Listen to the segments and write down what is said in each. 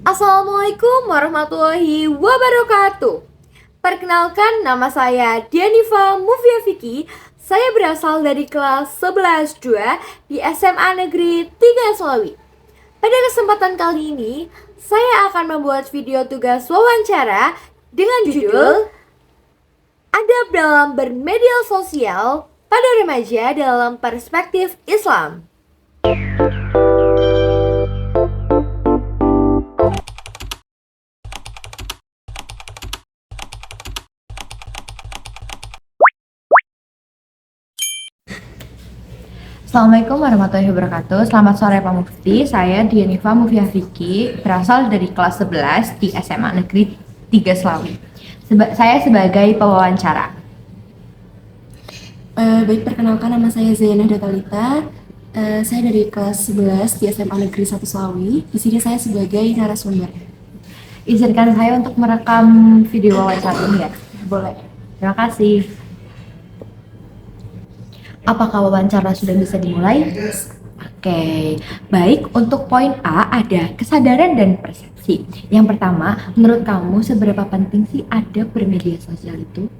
Assalamualaikum warahmatullahi wabarakatuh. Perkenalkan, nama saya Dianifa Mufiafiki. Saya berasal dari kelas 11-2 di SMA Negeri 3 Selawi. Pada kesempatan kali ini, saya akan membuat video tugas wawancara dengan judul Adab dalam bermedia sosial pada remaja dalam perspektif Islam. Assalamualaikum warahmatullahi wabarakatuh. Selamat sore Pak Mufti. Saya Dianifa Mufiafiki, berasal dari kelas 11 di SMA Negeri 3 Selawi. Saya sebagai pewawancara. Baik, perkenalkan nama saya Zainah Datalita. Saya dari kelas 11 di SMA Negeri 1 Selawi. Di sini saya sebagai narasumber. Izinkan saya untuk merekam video wawancara ini ya. Boleh. Terima kasih. Apakah wawancara sudah bisa dimulai? Oke, baik. Untuk poin A ada kesadaran dan persepsi. Yang pertama, menurut kamu seberapa penting sih adab bermedia sosial itu?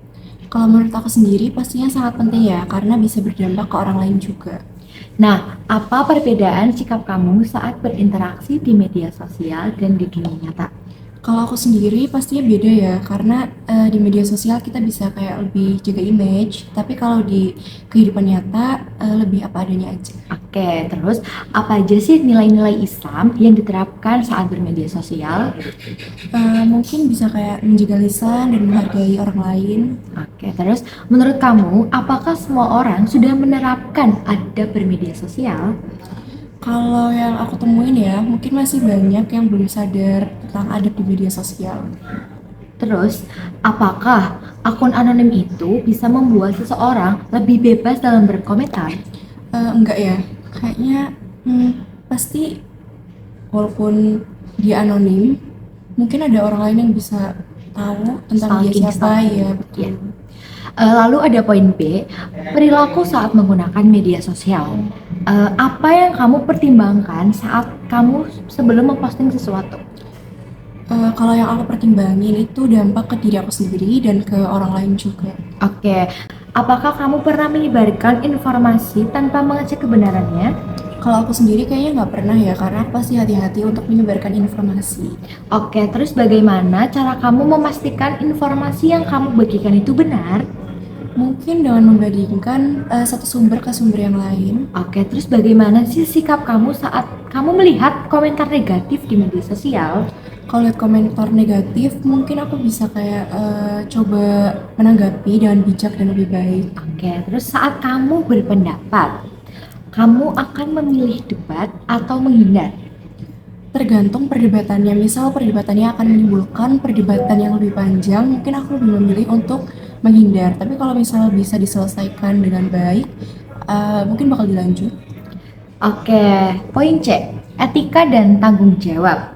Kalau menurut aku sendiri pastinya sangat penting ya, karena bisa berdampak ke orang lain juga. Nah, apa perbedaan sikap kamu saat berinteraksi di media sosial dan di dunia nyata? Kalau aku sendiri pastinya beda ya, karena di media sosial kita bisa kayak lebih jaga image, tapi kalau di kehidupan nyata lebih apa adanya aja. Oke, terus apa aja sih nilai-nilai Islam yang diterapkan saat bermedia sosial? Mungkin bisa kayak menjaga lisan dan menghargai orang lain. Oke, terus menurut kamu, apakah semua orang sudah menerapkan adab bermedia sosial? Kalau yang aku temuin ya, mungkin masih banyak yang belum sadar tentang adab di media sosial. Terus, apakah akun anonim itu bisa membuat seseorang lebih bebas dalam berkomentar? Enggak ya, kayaknya pasti walaupun dia anonim, mungkin ada orang lain yang bisa tahu tentang dia siapa ya, betul. Ya. Lalu ada poin B, perilaku saat menggunakan media sosial. Apa yang kamu pertimbangkan saat kamu sebelum memposting sesuatu? Kalau yang aku pertimbangin itu dampak ke diri aku sendiri dan ke orang lain juga. Oke, apakah kamu pernah menyebarkan informasi tanpa mengecek kebenarannya? Kalau aku sendiri kayaknya nggak pernah ya, karena aku pasti hati-hati untuk menyebarkan informasi. Oke, terus bagaimana cara kamu memastikan informasi yang kamu bagikan itu benar? Mungkin dengan membandingkan satu sumber ke sumber yang lain. Oke, terus bagaimana sih sikap kamu saat kamu melihat komentar negatif di media sosial? Kalau lihat komentar negatif, mungkin aku bisa kayak coba menanggapi dengan bijak dan lebih baik. Oke, terus saat kamu berpendapat, kamu akan memilih debat atau menghindar? Tergantung perdebatannya. Misal perdebatannya akan menimbulkan perdebatan yang lebih panjang, mungkin aku lebih memilih untuk menghindar. Tapi kalau misal bisa diselesaikan dengan baik, mungkin bakal dilanjut. Oke, poin C, etika dan tanggung jawab.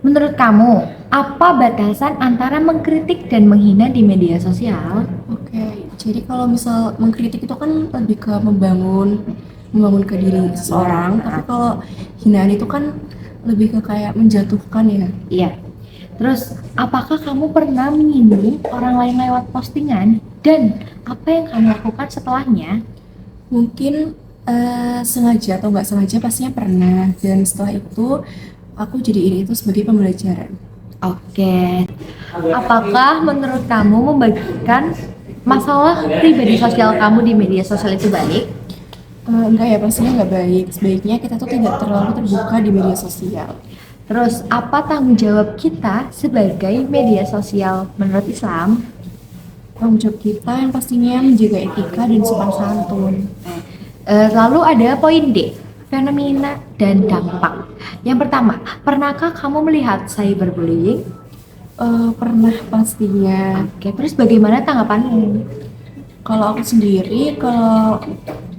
Menurut kamu, apa batasan antara mengkritik dan menghina di media sosial? Oke, jadi kalau misal mengkritik itu kan lebih ke membangun ke diri seseorang, tapi kalau hinaan itu kan lebih ke kayak menjatuhkan ya. Iya. Terus, apakah kamu pernah menyinggung orang lain lewat postingan? Dan apa yang kamu lakukan setelahnya? Mungkin sengaja atau nggak sengaja pastinya pernah, dan setelah itu aku jadiin itu sebagai pembelajaran. Oke. Apakah menurut kamu membagikan masalah pribadi sosial kamu di media sosial itu baik? Enggak ya, pastinya nggak baik. Sebaiknya kita tuh tidak terlalu terbuka di media sosial. Terus, apa tanggung jawab kita sebagai media sosial menurut Islam? Tanggung jawab kita yang pastinya menjaga etika dan sopan santun. Lalu ada poin D, fenomena dan dampak. Yang pertama, pernahkah kamu melihat cyberbullying? Pernah pastinya. Oke, terus bagaimana tanggapanmu? Kalau aku sendiri, kalau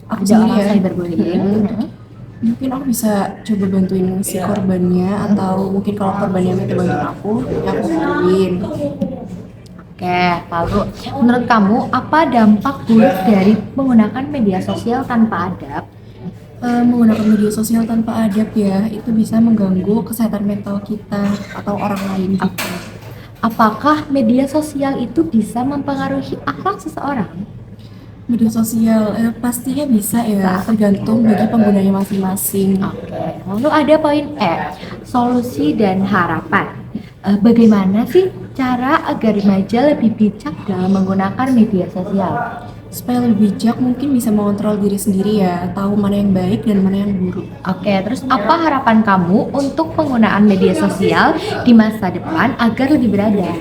aku Ada sendiri orang ya, cyberbullying? mungkin aku bisa coba bantuin si korbannya, atau mungkin kalau korbannya minta bantuin aku, ya aku bantuin. Oke, lalu menurut kamu apa dampak buruk dari menggunakan media sosial tanpa adab? Menggunakan media sosial tanpa adab ya, itu bisa mengganggu kesehatan mental kita atau orang lain juga. Apakah media sosial itu bisa mempengaruhi akhlak seseorang? Media sosial pastinya bisa ya, tergantung bagi penggunanya masing-masing. Oke, lalu ada poin E, solusi dan harapan. Bagaimana sih cara agar remaja lebih bijak dalam menggunakan media sosial? Supaya lebih bijak mungkin bisa mengontrol diri sendiri ya, tahu mana yang baik dan mana yang buruk. Oke, terus apa harapan kamu untuk penggunaan media sosial di masa depan agar lebih beradab?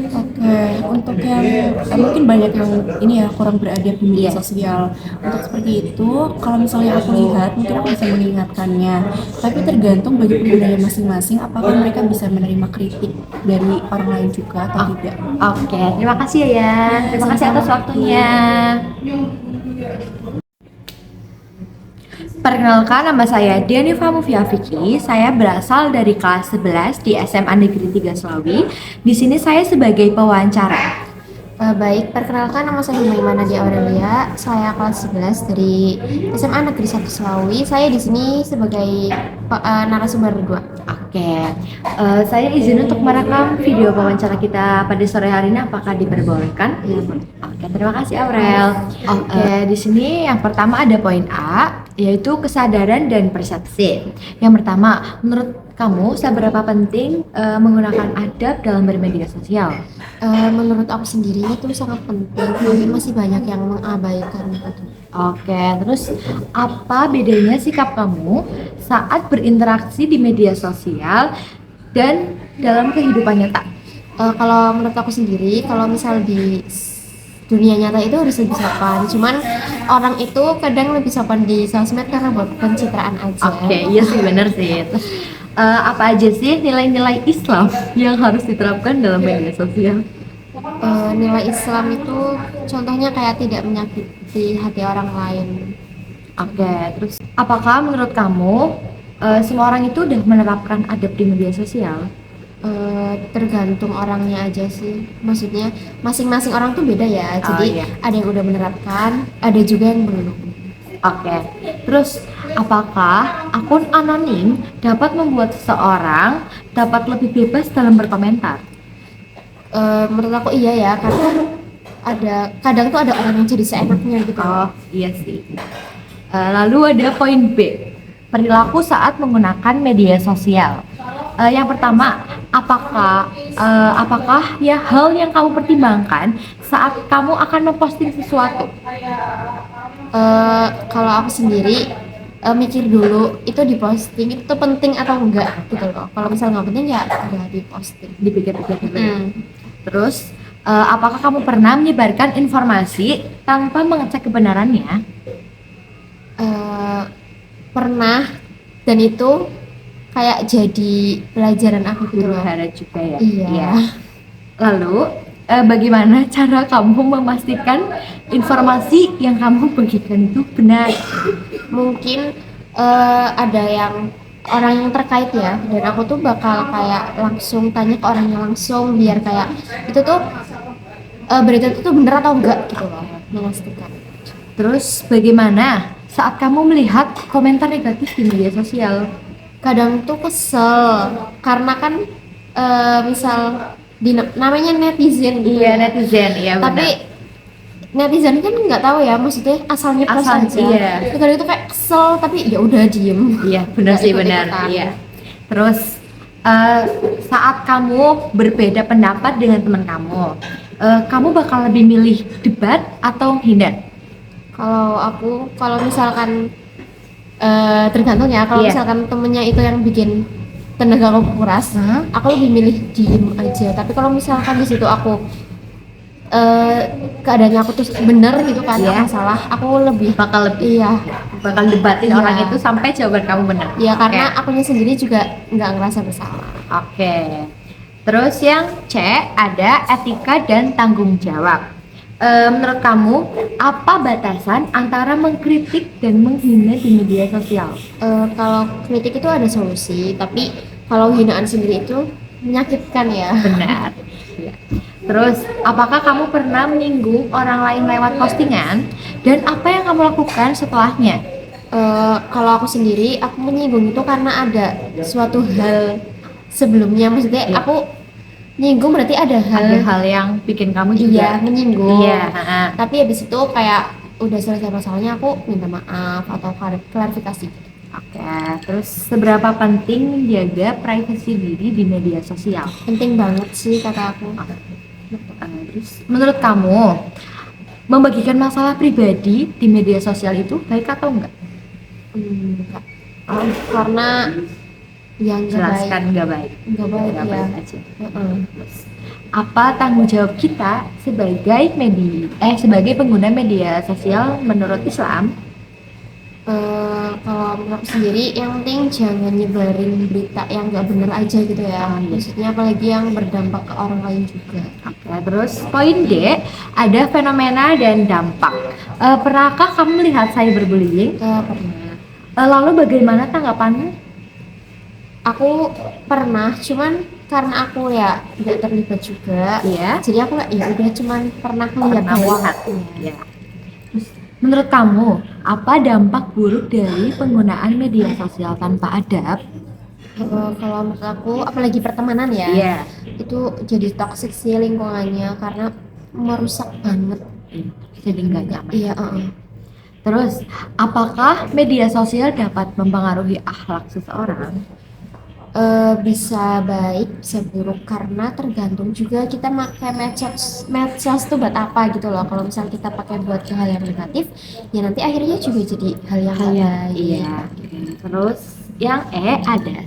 Oke, untuk yang mungkin banyak yang ini ya kurang beradab di media Iya. sosial. Untuk seperti itu, kalau misalnya aku lihat, mungkin aku bisa mengingatkannya. Tapi tergantung bagi penggunanya masing-masing, apakah mereka bisa menerima kritik dari orang lain juga atau tidak. Oke, terima kasih ya Yan. Terima kasih atas waktunya. Perkenalkan, nama saya Dianifa Mufiafiki. Saya berasal dari kelas 11 di SMA Negeri 3 Selawi. Di sini saya sebagai pewawancara. Baik, perkenalkan nama saya Humaima Nadia Aurelia. Saya kelas 11 dari SMA Negeri 1 Selawi. Saya di sini sebagai narasumber 2. Oke, saya izin untuk merekam video wawancara kita pada sore hari ini. Apakah diperbolehkan? Ya, Oke, terima kasih Aurel. Oke, di sini yang pertama ada poin A, yaitu kesadaran dan persepsi. Yang pertama, menurut kamu seberapa penting menggunakan adab dalam bermedia sosial? menurut aku sendiri itu sangat penting, tapi masih banyak yang mengabaikan itu. Oke, terus apa bedanya sikap kamu saat berinteraksi di media sosial dan dalam kehidupan nyata? Kalau menurut aku sendiri, kalau misal di dunia nyata itu harus lebih sopan. Cuman orang itu kadang lebih sopan di sosmed karena buat pencitraan aja. Oke, iya sih benar sih. Terus apa aja sih nilai-nilai Islam yang harus diterapkan dalam media sosial? Nilai Islam itu contohnya kayak tidak menyakiti hati orang lain. Oke, terus apakah menurut kamu semua orang itu udah menerapkan adab di media sosial? Tergantung orangnya aja sih. Maksudnya masing-masing orang tuh beda ya. Jadi iya. ada yang udah menerapkan, ada juga yang belum. Oke, terus apakah akun anonim dapat membuat seseorang dapat lebih bebas dalam berkomentar? Menurut aku iya ya, karena kadang tuh ada orang yang jadi seenaknya gitu. Oh, iya sih. Lalu ada poin B, perilaku saat menggunakan media sosial. Yang pertama, apakah ya hal yang kamu pertimbangkan saat kamu akan memposting sesuatu? Kalau aku sendiri mikir dulu itu diposting itu penting atau enggak gitu loh. Kalau misalnya nggak penting ya nggak diposting. Dipikir-pikir dulu. Terus, apakah kamu pernah menyebarkan informasi tanpa mengecek kebenarannya? Pernah, dan itu kayak jadi pelajaran aku gitu Guru loh. hara juga ya? Iya. Lalu, bagaimana cara kamu memastikan informasi yang kamu bagikan itu benar? Mungkin ada yang orang yang terkait ya, dan aku tuh bakal kayak langsung tanya ke orangnya langsung biar kayak itu tuh berita itu tuh bener atau enggak gitu loh, memastikan. Terus, bagaimana saat kamu melihat komentar negatif di media sosial? Kadang tuh kesel karena kan misal namanya netizen gitu ya. Netizen, iya benar. Tapi netizen kan nggak tahu ya, maksudnya asalnya post Asal, aja. iya. Kadang itu kayak kesel tapi ya udah diem. Iya, benar Nggak sih benar. ikut-ikutan. Iya. Terus saat kamu berbeda pendapat dengan teman kamu bakal lebih milih debat atau hindar? Kalau misalkan tergantung ya. Kalau Iya. misalkan temennya itu yang bikin tenaga aku kuras, aku lebih milih diem aja. Tapi kalau misalkan di situ aku keadaannya aku tuh bener gitu kan, Iya. nggak salah, aku lebih Bakal debatin Iya. orang itu sampai jawaban kamu benar. ya karena Oke. akunya sendiri juga nggak ngerasa bersalah. Oke. Terus yang C ada etika dan tanggung jawab. Menurut kamu apa batasan antara mengkritik dan menghina di media sosial? Kalau kritik itu ada solusi, tapi kalau hinaan sendiri itu menyakitkan ya. Benar. Ya. Terus, apakah kamu pernah menyinggung orang lain lewat postingan dan apa yang kamu lakukan setelahnya? Kalau aku sendiri, aku menyinggung itu karena ada suatu hal sebelumnya. Maksudnya Iya. aku nyinggung berarti ada Ada hal hal yang bikin kamu iya juga menyinggung. iya, ha-ha. Tapi habis itu kayak udah selesai masalahnya, aku minta maaf atau klarifikasi. Oke, terus seberapa penting menjaga privasi diri di media sosial? Penting banget sih kata aku. Terus menurut kamu membagikan masalah pribadi di media sosial itu baik atau enggak? Enggak. Karena yang nggak baik, Jelaskan nggak baik. nggak baik Nggak ya. baik aja. Heeh. Apa tanggung jawab kita sebagai pengguna media sosial menurut Islam? Kalau menurut aku sendiri, yang penting jangan nyebarin berita yang nggak bener aja gitu ya. Oh, iya. Maksudnya apalagi yang berdampak ke orang lain juga. Oke, terus poin D ada fenomena dan dampak. Pernahkah kamu melihat cyberbullying? Pernah. Lalu bagaimana tanggapanmu? Aku pernah, cuman karena aku ya tidak terlibat juga. Iya. Jadi aku ya udah cuman pernah melihat Pernah doang. melihat. Ya. Terus, menurut kamu apa dampak buruk dari penggunaan media sosial tanpa adab? Kalau menurut aku, apalagi pertemanan ya, Iya. itu jadi toxic sih lingkungannya karena merusak banget. Jadi nggak nyaman. Iya, Terus, apakah media sosial dapat mempengaruhi akhlak seseorang? Bisa baik, bisa buruk karena tergantung juga kita pakai medsos tuh buat apa gitu loh. Kalau misalnya kita pakai buat hal yang negatif, ya nanti akhirnya juga jadi hal yang nggak baik. Iya. Terus, yang ada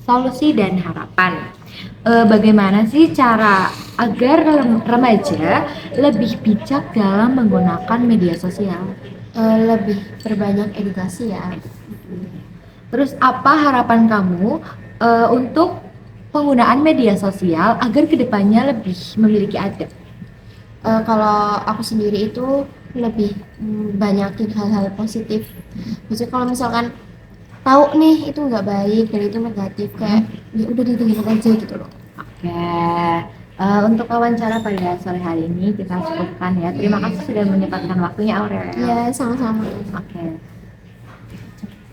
solusi dan harapan. Bagaimana sih cara agar remaja lebih bijak dalam menggunakan media sosial? Lebih berbanyak edukasi ya. Terus apa harapan kamu untuk penggunaan media sosial agar kedepannya lebih memiliki adab? Kalau aku sendiri itu lebih banyakin hal-hal positif. Maksudnya kalau misalkan tahu nih itu nggak baik dan itu negatif, kayak ya udah ditinggalin aja gitu loh. Oke, untuk wawancara pada sore hari ini kita cukupkan ya. Terima kasih sudah menyempatkan waktunya Aurel. Ya sama-sama. Oke.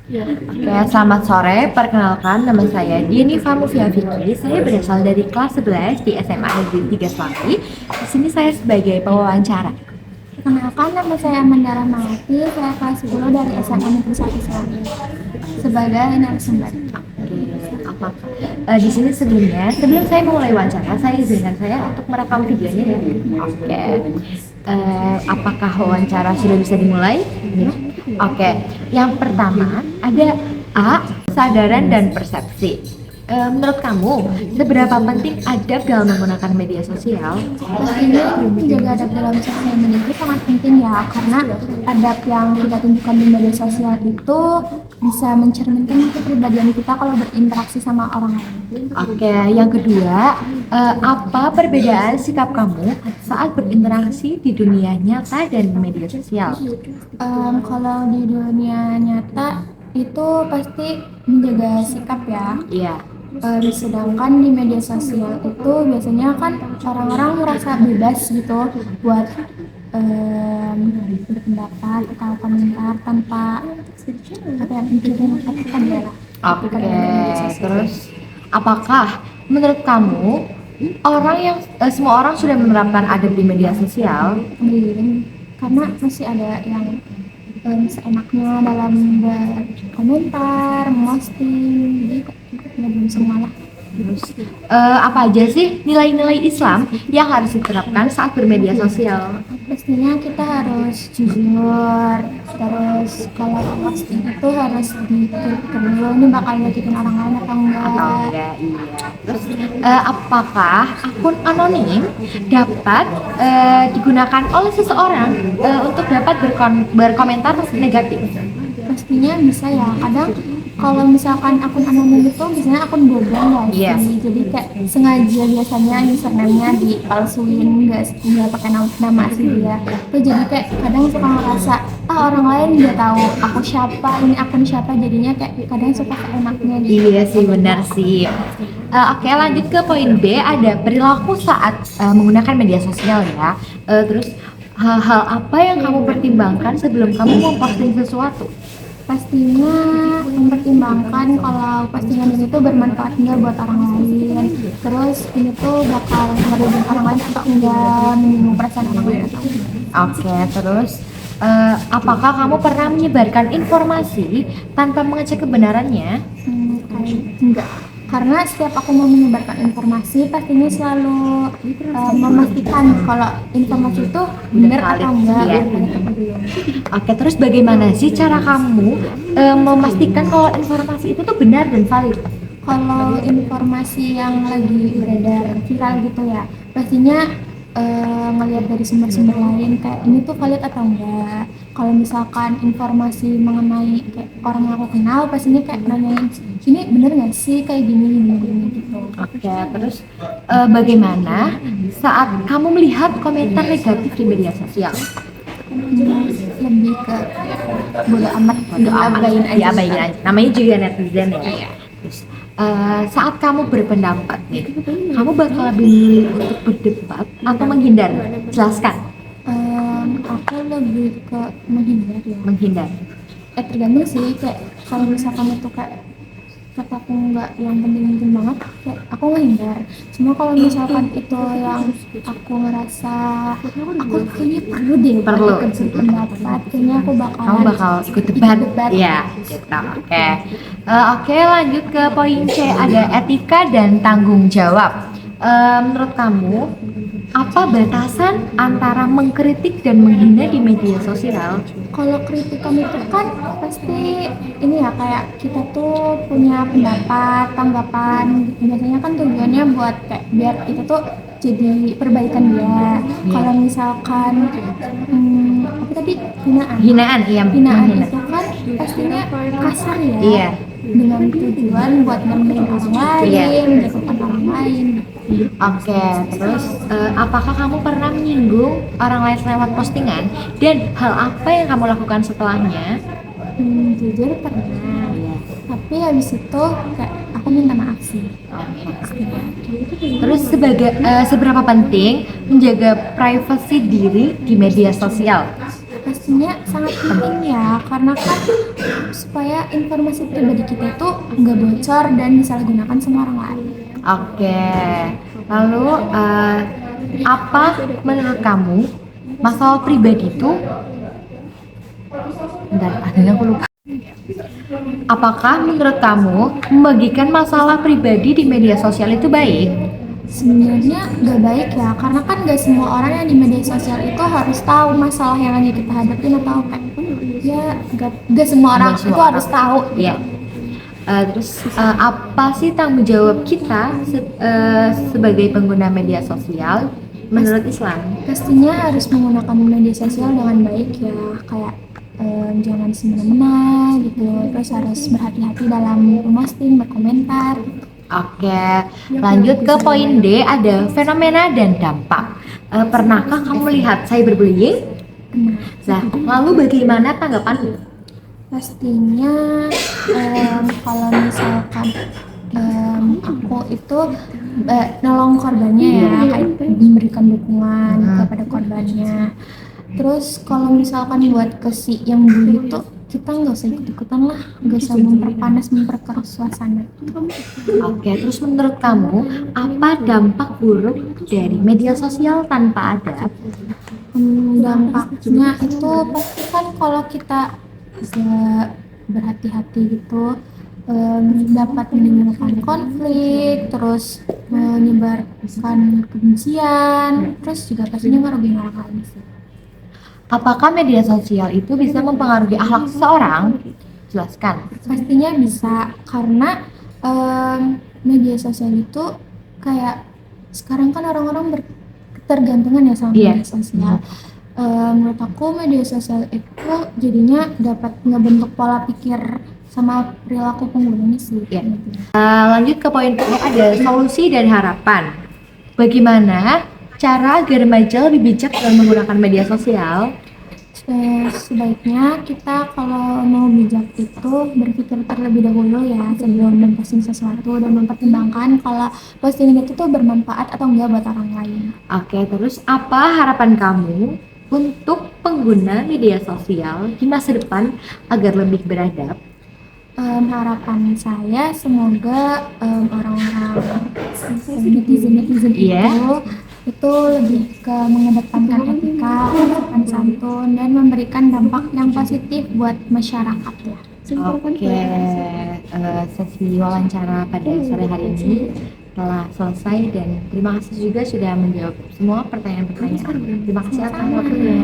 Oke, selamat sore. Perkenalkan, nama saya Dienifa Mufia Vicky. Saya berasal dari kelas 11 di SMA Negeri 3 Selambi. Di sini saya sebagai pewawancara. Perkenalkan, nama saya Amanda Rahmawati, saya kelas 10 dari SMA Negeri 1 Selambi sebagai narasumber. Apa? Di sini sebelum saya memulai wawancara, saya izinkan saya untuk merekam videonya ya. Oke. Apakah wawancara sudah bisa dimulai? Oke. Yang pertama ada A, kesadaran dan persepsi. Menurut kamu, seberapa penting adab dalam menggunakan media sosial? Pastinya menjaga adab dalam sosial media itu sangat penting ya, karena adab yang kita tunjukkan di media sosial itu bisa mencerminkan kepribadian kita kalau berinteraksi sama orang lain. Oke, yang kedua, apa perbedaan sikap kamu saat berinteraksi di dunia nyata dan media sosial? Kalau di dunia nyata itu pasti menjaga sikap ya. Iya. Sedangkan di media sosial itu biasanya kan orang-orang merasa bebas gitu buat berpendapat atau komentar tanpa apa yang mikirin apa ya. Oke, terus apakah menurut kamu semua orang sudah menerapkan adab di media sosial? Belum, karena masih ada yang seenaknya dalam berkomentar, memposting, jadi ya belum semua lah. Terus apa aja sih nilai-nilai Islam yang harus diterapkan saat bermedia sosial? Pastinya kita harus jujur, terus kalau posting itu harus dipikir dulu ini bakal nyakitin orang lain atau enggak. Iya. Terus apakah akun anonim dapat digunakan oleh seseorang untuk dapat berkomentar negatif? Pastinya bisa ya, kadang kalau misalkan akun anonim itu biasanya akun bohong ya sih, jadi kayak sengaja biasanya username-nya dipalsuin, nggak pakai nama asli dia. Tuh jadi kayak kadang suka ngerasa orang lain nggak tahu aku siapa, ini akun siapa, jadinya kayak kadang suka keenaknya gitu. Iya sih, benar sih. Oke, lanjut ke poin B, ada perilaku saat menggunakan media sosial ya. Terus hal-hal apa yang kamu pertimbangkan sebelum kamu memposting sesuatu? Pastinya mempertimbangkan kalau postingan ini tuh bermanfaat nggak buat orang lain. Terus ini tuh bakal merugikan orang lain atau enggak, menyinggung perasaan orang lain atau enggak. Oke, terus apakah kamu pernah menyebarkan informasi tanpa mengecek kebenarannya? Kayak enggak. Karena setiap aku mau menyebarkan informasi, pastinya selalu memastikan kalau informasi itu benar atau enggak. Iya. Valid atau belum. Oke, terus bagaimana sih cara kamu memastikan kalau informasi itu tuh benar dan valid? Kalau informasi yang lagi beredar viral gitu ya, pastinya ngelihat dari sumber-sumber lain kayak ini tuh valid atau enggak. Kalau misalkan informasi mengenai kayak orang yang aku kenal, pastinya kayak nanyain ini bener nggak sih kayak gini gitu. Oke, terus bagaimana saat kamu melihat komentar negatif di media sosial? Lebih ke bodo amat, diabaiin aja. Diabaiin aja. Namanya juga netizen ya. Terus, saat kamu berpendapat nih, kamu bakal lebih milih untuk berdebat atau menghindar? Jelaskan. Aku lebih ke menghindar ya. Menghindar. Tergantung sih, kayak kalau misalkan itu kayak kata aku nggak yang penting banget, kayak aku menghindar. Cuma kalau misalkan itu yang aku ngerasa aku kayaknya Perlu. ikut berpendapat, kayaknya aku Kamu bakal ikut debat? Iya, gitu. Oke, lanjut ke poin C, ada etika dan tanggung jawab. Menurut kamu, apa batasan antara mengkritik dan menghina di media sosial? Kalau kritikan itu kan pasti ini ya, kayak kita tuh punya pendapat, tanggapan gitu. Biasanya kan tujuannya buat kayak biar itu tuh jadi perbaikan dia. Kalau misalkan apa tadi, hinaan. Hinaan, iya. Hinaan menghina. itu kan pastinya kasar ya. Iya. Dengan tujuan buat nemenin orang lain, Iya. menjatuhkan orang lain. Oke, terus apakah kamu pernah menyinggung orang lain lewat postingan dan hal apa yang kamu lakukan setelahnya? Jujur pernah. Tapi habis itu kayak aku minta maaf sih. Terus seberapa penting menjaga privasi diri di media sosial? Pastinya sangat penting ya, karena kan supaya informasi pribadi kita itu nggak bocor dan disalahgunakan sama orang lain. Oke, lalu apa menurut kamu masalah pribadi itu? Bentar, adanya aku lupa. Apakah menurut kamu membagikan masalah pribadi di media sosial itu baik? Sebenarnya nggak baik ya, karena kan nggak semua orang yang di media sosial itu harus tahu masalah yang lagi kita hadapin atau kayak ya nggak semua orang Nggak semua itu orang. harus tahu. Iya. Terus apa sih tanggung jawab kita sebagai pengguna media sosial menurut Islam? Pastinya harus menggunakan media sosial dengan baik ya, kayak jangan semena-mena gitu, terus harus berhati-hati dalam memposting, berkomentar. Oke, lanjut ke poin D, ada fenomena dan dampak. Pernahkah kamu melihat cyberbullying? Nah, lalu bagaimana tanggapanmu? Pastinya kalau misalkan aku itu nolong korbannya ya, kayak memberikan dukungan kepada korbannya. Terus kalau misalkan buat ke si yang bully itu kita nggak usah ikut-ikutan lah, nggak usah memperkeruh suasana. Oke, terus menurut kamu apa dampak buruk dari media sosial tanpa adab? Dampaknya itu pasti kan kalau kita bisa berhati-hati gitu, dapat menimbulkan konflik, terus menyebarkan kebencian, terus juga pastinya merugikan orang lain sih. Apakah media sosial itu bisa mempengaruhi akhlak seseorang? Jelaskan. Pastinya bisa, karena media sosial itu kayak sekarang kan orang-orang bertergantungan ya sama Iya. media sosial. Menurut aku media sosial itu jadinya dapat ngebentuk pola pikir sama perilaku penggunanya sih. Iya. Lanjut ke poin kedua, ada solusi dan harapan. Bagaimana cara agar remaja lebih bijak dalam menggunakan media sosial? Sebaiknya kita kalau mau bijak itu berpikir terlebih dahulu ya sebelum memposting sesuatu dan mempertimbangkan kalau postingan itu tuh bermanfaat atau enggak buat orang lain. Oke, terus apa harapan kamu untuk pengguna media sosial di masa depan agar lebih beradab? Harapan saya semoga orang-orang netizen Iya. itu lebih ke mengedepankan etika, sopan santun, dan memberikan dampak yang positif buat masyarakat ya. Oke, sesi wawancara pada sore hari ini telah selesai dan terima kasih juga sudah menjawab semua pertanyaan-pertanyaan. Terima kasih atas waktunya.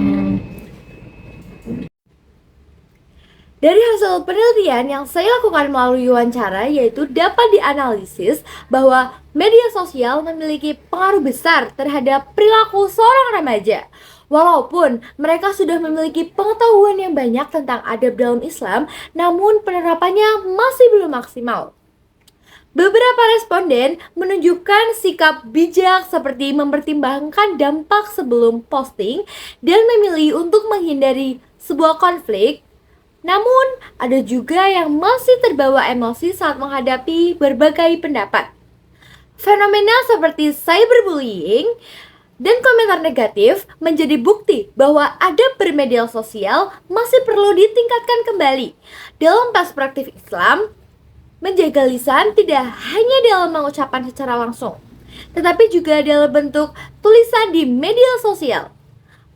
Dari hasil penelitian yang saya lakukan melalui wawancara, yaitu dapat dianalisis bahwa media sosial memiliki pengaruh besar terhadap perilaku seorang remaja. Walaupun mereka sudah memiliki pengetahuan yang banyak tentang adab dalam Islam, namun penerapannya masih belum maksimal. Beberapa responden menunjukkan sikap bijak seperti mempertimbangkan dampak sebelum posting dan memilih untuk menghindari sebuah konflik. Namun, ada juga yang masih terbawa emosi saat menghadapi berbagai pendapat. Fenomena seperti cyberbullying dan komentar negatif menjadi bukti bahwa adab bermedia sosial masih perlu ditingkatkan kembali. Dalam perspektif Islam, menjaga lisan tidak hanya dalam mengucapkan secara langsung, tetapi juga dalam bentuk tulisan di media sosial.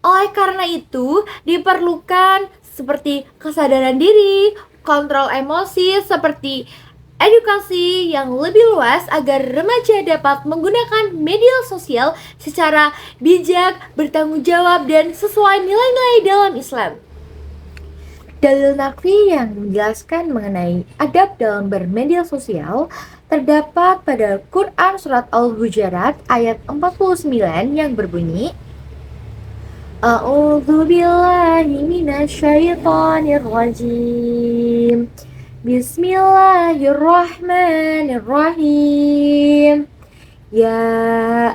Oleh karena itu, diperlukan seperti kesadaran diri, kontrol emosi, seperti edukasi yang lebih luas agar remaja dapat menggunakan media sosial secara bijak, bertanggung jawab, dan sesuai nilai-nilai dalam Islam. Dalil nakli yang menjelaskan mengenai adab dalam bermedia sosial terdapat pada Quran Surat Al-Hujurat ayat 49 yang berbunyi, A'udzu billahi minasyaitonir rajim. Bismillahirrahmanirrahim. Ya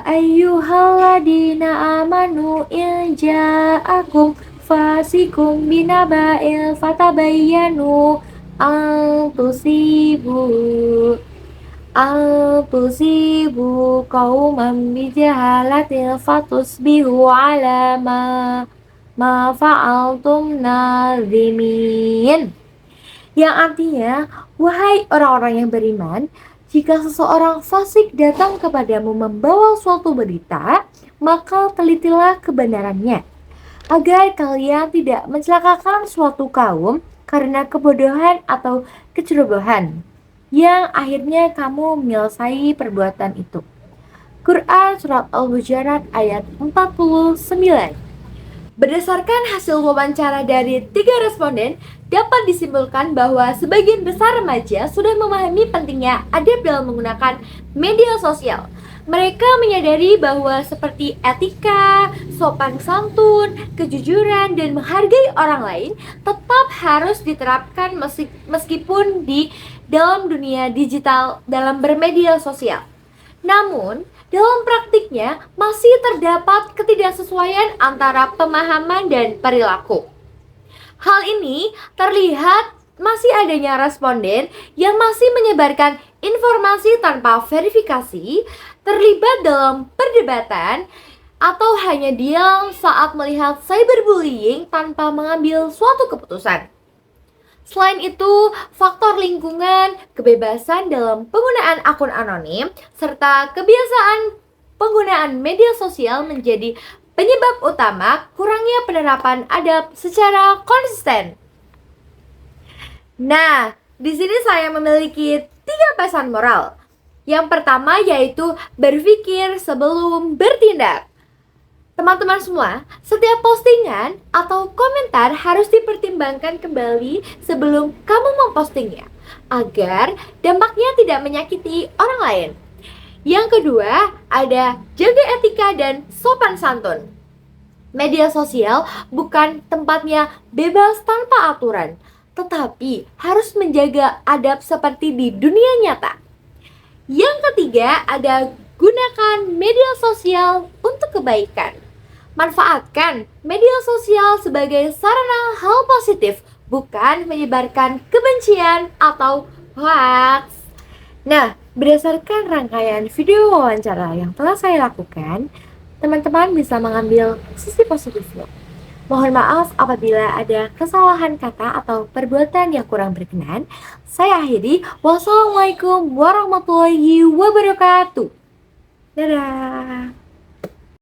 ayyuhalladzina amanu in ja'akum fasikum binaba'il fatabayyanu an tusibu qauman bijahalatin fatusbihu ala ma fa'altum nadhimin. Yang artinya, wahai orang-orang yang beriman, jika seseorang fasik datang kepadamu membawa suatu berita, maka telitilah kebenarannya, agar kalian tidak mencelakakan suatu kaum karena kebodohan atau kecerobohan, yang akhirnya kamu menyelesaikan perbuatan itu. Quran Surat Al-Hujurat ayat 49. Berdasarkan hasil wawancara dari 3 responden, dapat disimpulkan bahwa sebagian besar remaja sudah memahami pentingnya adab dalam menggunakan media sosial. Mereka menyadari bahwa seperti etika, sopan santun, kejujuran, dan menghargai orang lain tetap harus diterapkan meskipun di dalam dunia digital dalam bermedia sosial. Namun, dalam praktiknya masih terdapat ketidaksesuaian antara pemahaman dan perilaku. Hal ini terlihat masih adanya responden yang masih menyebarkan informasi tanpa verifikasi, terlibat dalam perdebatan, atau hanya diam saat melihat cyberbullying tanpa mengambil suatu keputusan. Selain itu, faktor lingkungan, kebebasan dalam penggunaan akun anonim, serta kebiasaan penggunaan media sosial menjadi penyebab utama kurangnya penerapan adab secara konsisten. Nah, di sini saya memiliki 3 pesan moral. Yang pertama yaitu berpikir sebelum bertindak. Teman-teman semua, setiap postingan atau komentar harus dipertimbangkan kembali sebelum kamu mempostingnya, agar dampaknya tidak menyakiti orang lain. Yang kedua, ada jaga etika dan sopan santun. Media sosial bukan tempatnya bebas tanpa aturan, tetapi harus menjaga adab seperti di dunia nyata. Yang ketiga, ada gunakan media sosial untuk kebaikan. Manfaatkan media sosial sebagai sarana hal positif, bukan menyebarkan kebencian atau hoax. Nah, berdasarkan rangkaian video wawancara yang telah saya lakukan, teman-teman bisa mengambil sisi positifnya. Mohon maaf apabila ada kesalahan kata atau perbuatan yang kurang berkenan. Saya akhiri. Wassalamualaikum warahmatullahi wabarakatuh. Dadah.